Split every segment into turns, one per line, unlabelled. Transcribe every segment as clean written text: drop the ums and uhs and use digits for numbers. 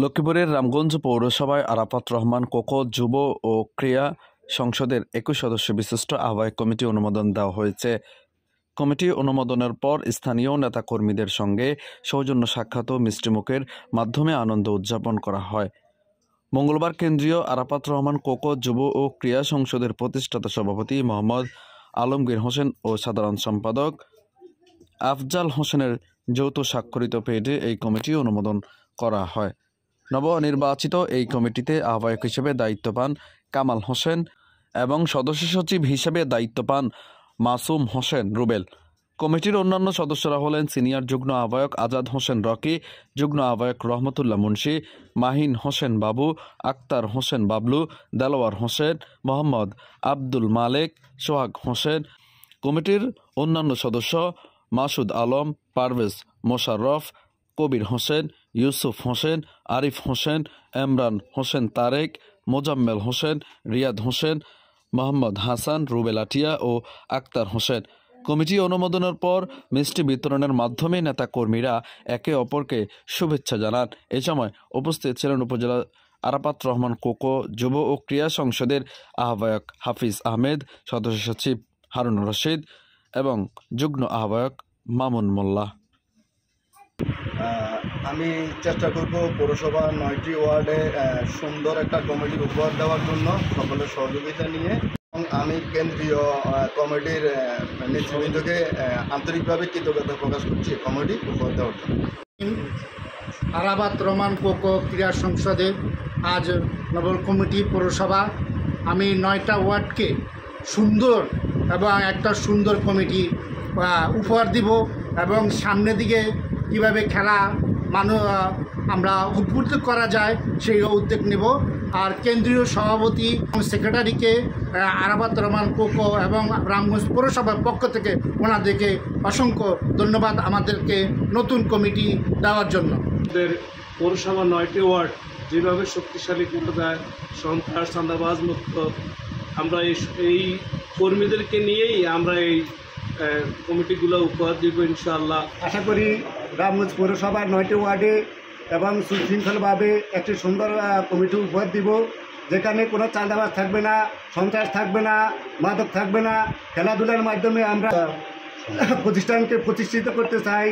লক্ষ্মীপুরের রামগঞ্জ পৌরসভায় আরাফাত রহমান কোকো যুব ও ক্রীড়া সংসদের 21 সদস্য বিশিষ্ট আহ্বায়ক কমিটি অনুমোদন দেওয়া হয়েছে। কমিটি অনুমোদনের পর স্থানীয় নেতাকর্মীদের সঙ্গে সৌজন্য সাক্ষাৎ ও মিষ্টিমুখের মাধ্যমে আনন্দ উদযাপন করা হয়। মঙ্গলবার কেন্দ্রীয় আরাফাত রহমান কোকো যুব ও ক্রীড়া সংসদের প্রতিষ্ঠাতা সভাপতি মোহাম্মদ আলমগীর হোসেন ও সাধারণ সম্পাদক আফজাল হোসেনের যৌথ স্বাক্ষরিত পেজে এই কমিটি অনুমোদন করা হয়। নবনির্বাচিত এই কমিটিতে আহ্বায়ক হিসেবে দায়িত্ব পান কামাল হোসেন এবং সদস্য সচিব হিসেবে দায়িত্ব পান মাসুম হোসেন রুবেল। কমিটির অন্যান্য সদস্যরা হলেন সিনিয়র যুগ্ম আহ্বায়ক আজাদ হোসেন রকি, যুগ্ম আহ্বায়ক রহমতুল্লাহ মুন্সি, মাহিন হোসেন বাবু, আক্তার হোসেন বাবলু, দেলোয়ার হোসেন, মোহাম্মদ আব্দুল মালেক, সোহাগ হোসেন। কমিটির অন্যান্য সদস্য মাসুদ আলম, পারভেজ মোশাররফ, কবির হোসেন, ইউসুফ হোসেন, আরিফ হোসেন, ইমরান হোসেন তারেক, মোজাম্মেল হোসেন, রিয়াদ হোসেন, মোহাম্মদ হাসান, রুবেল আটিয়া ও আক্তার হোসেন। কমিটি অনুমোদনের পর মিষ্টি বিতরণের মাধ্যমে নেতাকর্মীরা একে অপরকে শুভেচ্ছা জানান। এ সময় উপস্থিত ছিলেন উপজেলা আরাফাত রহমান কোকো যুব ও ক্রীড়া সংসদের আহ্বায়ক হাফিজ আহমেদ, সদস্য সচিব হারুন রশিদ এবং যুগ্ম আহ্বায়ক মামুন মোল্লা।
আমি চেষ্টা করব পৌরসভা 9টি ওয়ার্ডে সুন্দর একটা কমিটির উপহার দেওয়ার জন্য সকলের সহযোগিতা নিয়ে, এবং আমি কেন্দ্রীয় কমিটির নেতৃবৃন্দকে আন্তরিকভাবে কৃতজ্ঞতা প্রকাশ করছি কমিটি উপহার দেওয়ার জন্য।
আরাফাত রহমান কোকো ক্রীড়া সংসদে আজ নবল কমিটি পৌরসভা আমি 9টা ওয়ার্ডকে সুন্দর এবং একটা সুন্দর কমিটি উপহার দিব এবং সামনের দিকে কীভাবে খেলা আমরা উদ্বুদ্ধ করা যায় সেই উদ্যোগ নেব। আর কেন্দ্রীয় সভাপতি এবং সেক্রেটারিকে আরাফাত রহমান কোকো এবং রামগঞ্জ পৌরসভার পক্ষ থেকে ওনাদেরকে অসংখ্য ধন্যবাদ আমাদেরকে নতুন কমিটি দেওয়ার জন্য।
আমাদের পৌরসভা 9টি ওয়ার্ড যেভাবে শক্তিশালী করা যায়, সন্ত্রাস চাঁদাবাজ মুক্ত, আমরা এই কর্মীদেরকে নিয়েই আমরা এই কমিটিগুলো উপহার দিব ইনশাআল্লাহ।
আশা করি রামগঞ্জ পৌরসভার 9টি ওয়ার্ডে এবং সুশৃঙ্খলভাবে একটি সুন্দর কমিটি উপহার দিব, যেখানে কোনো চাঁদাবাজ থাকবে না, সন্ত্রাস থাকবে না, মাদক থাকবে না। খেলাধুলার মাধ্যমে আমরা প্রতিষ্ঠানকে প্রতিষ্ঠিত করতে চাই।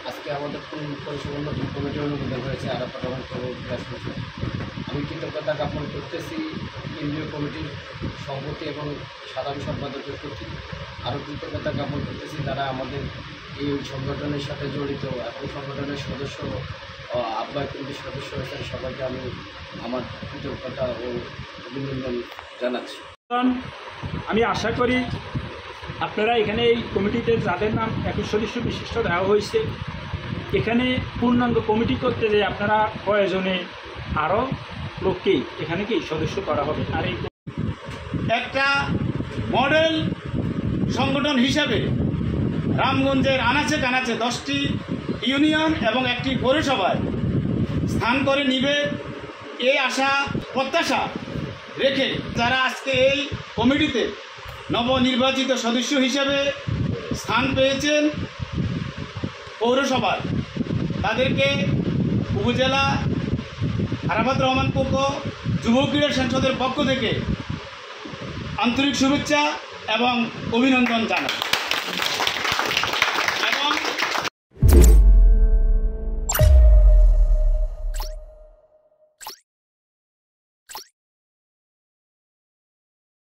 আজকে আমাদের পৌরসভার নতুন কমিটি অনুমোদন হয়েছে আরাফাত রহমান কোকো ক্রীড়া সংসদ। আমি কৃতজ্ঞতা জ্ঞাপন করতেছি কেন্দ্রীয় কমিটির সভাপতি এবং সাধারণ সম্পাদকের প্রতি। আরও কৃতজ্ঞতা জ্ঞাপন করতেছি তারা আমাদের এই সংগঠনের সাথে জড়িত এবং সংগঠনের সদস্য আহ্বায়ক কমিটির সদস্য হয়েছেন। সবাইকে আমি আমার কৃতজ্ঞতা ও অভিনন্দন জানাচ্ছি।
আমি আশা করি আপনারা এখানে এই কমিটিতে যাদের নাম 21 সদস্য বিশিষ্ট দেওয়া হয়েছে, এখানে পূর্ণাঙ্গ কমিটি করতে যে আপনারা প্রয়োজনে আরও লোককে এখানে কি সদস্য করা হবে। আর এই
একটা মডেল সংগঠন হিসাবে রামগঞ্জের আনাচে কানাচে 10টি ইউনিয়ন এবং একটি পৌরসভায় স্থান করে নিবে এই আশা প্রত্যাশা রেখে যারা আজকে এই কমিটিতে নবনির্বাচিত সদস্য হিসেবে স্থান পেয়েছেন পৌরসভার, তাদেরকে উপজেলা আরাফাত রহমান কোকো যুব ক্রীড়া সংসদের পক্ষ থেকে আন্তরিক শুভেচ্ছা এবং অভিনন্দন জানাই।